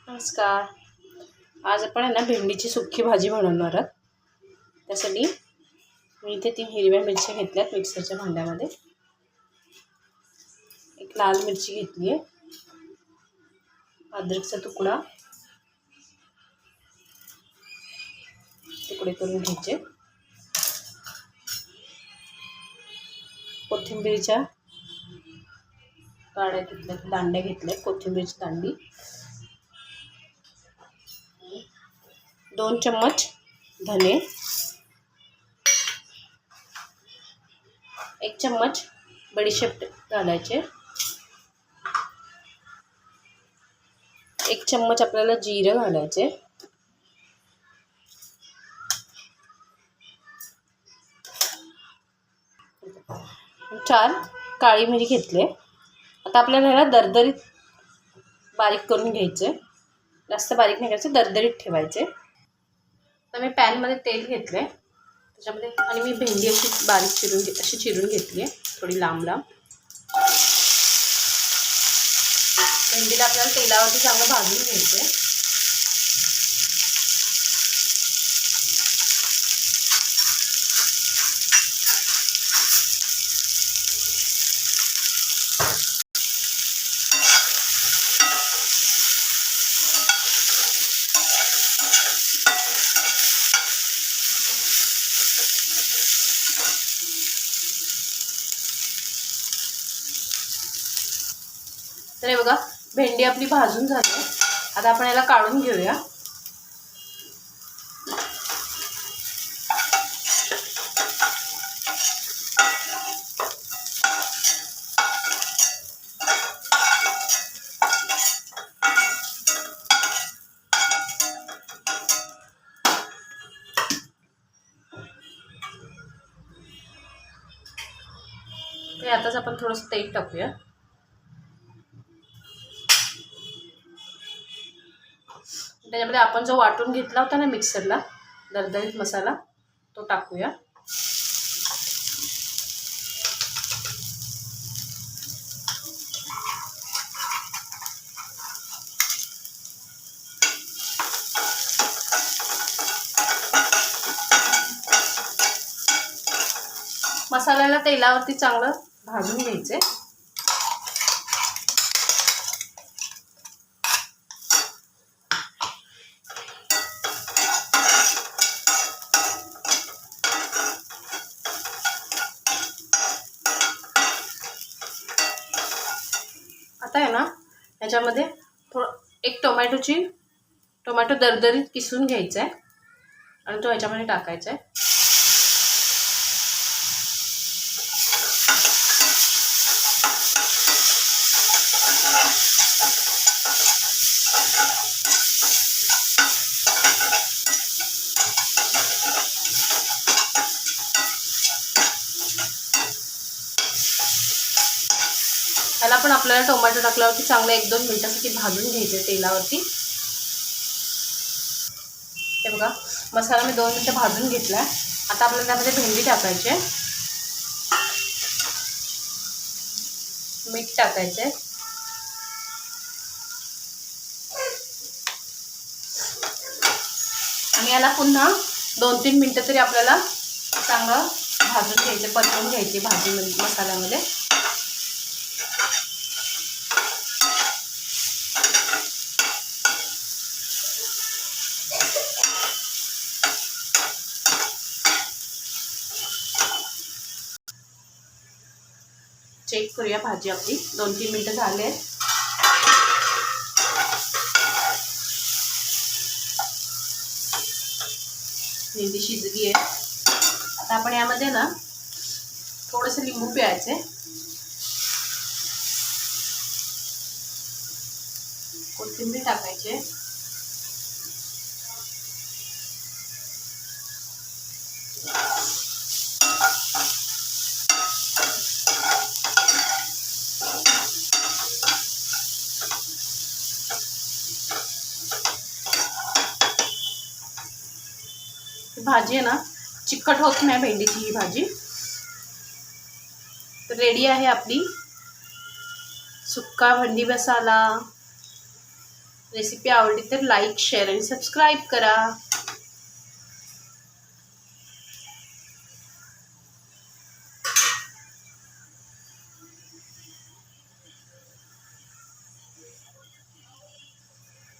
नमस्कार. आज आपण भेंडीची सुक्की भाजी बनवणार आहोत. त्यासाठी मी इथे 3 हिरव्या मिरच्या घेतल्यात मिक्सरच्या भांड्यामध्ये. एक लाल मिरची घेतली आहे, अद्रकचा तुकडा तुकडे करून घ्यायचे, कोथिंबीरच्या काड्या घेतल्यात, दांड्या घेतल्यात कोथिंबीरची दांडी, 2 चम्मच धने, 1 चम्मच बडीशेप घालायचे, 1 चम्मच आपल्याला जिरं घालायचे, चार काळी मिरी घेतली. आता आपल्याला ह्याला दरदरीत बारीक करून घ्यायचे, जास्त बारीक नाही करायचं, दरदरीत ठेवायचे. तर मी पॅनमध्ये तेल घेतले, त्याच्यामध्ये आणि मी भेंडी अशी बारीक चिरून घेतली आहे, थोडी लांब लांब. भेंडीला आपल्याला तेलावरती चांगलं भाजून घ्यायचं. तर हे बघा, भेंडी आपली भाजून झाली. आता आपण याला काढून घेऊया. तर आताच आपण थोडंसं तेल टाकूया. त्याच्यामध्ये आपण जो वाटून घेतला होता ना मिक्सरला दरदरीत मसाला, तो टाकूया. मसाल्याला तेलावरती चांगलं भाजून घ्यायचे. आता आहे ना, ह्याच्यामध्ये एक टोमॅटो दरदरीत किसून घ्यायचा आहे आणि तो ह्याच्यामध्ये टाकायचा आहे. त्याला पण आपल्याला टोमॅटो टाकल्यावरती चांगलं 1-2 मिनिटांसाठी भाजून घ्यायचे तेलावरती. हे बघा, मसाला मी 2 मिनिटं भाजून घेतला. आता आपल्याला त्यामध्ये भेंडी टाकायची, मीठ टाकायचे, आणि याला पुन्हा 2-3 मिनिटं तरी आपल्याला चांगलं भाजून घ्यायचे, परतून घ्यायचे भाजीमध्ये मसाल्यामध्ये. चेक करूया भाजी आपली 2-3 मिनिटं झाले. भेंडी शिजली आहे. आता आपण यामध्ये ना थोडंसं लिंबू पिळायचे, कोथिंबीर टाकायचे, भाजी आहे ना चिकट होत नाही भेंडीची ही भाजी. तर रेडी आहे आपली सुक्का भेंडी मसाला. रेसिपी आवडली तर लाईक शेअर आणि सबस्क्राईब करा.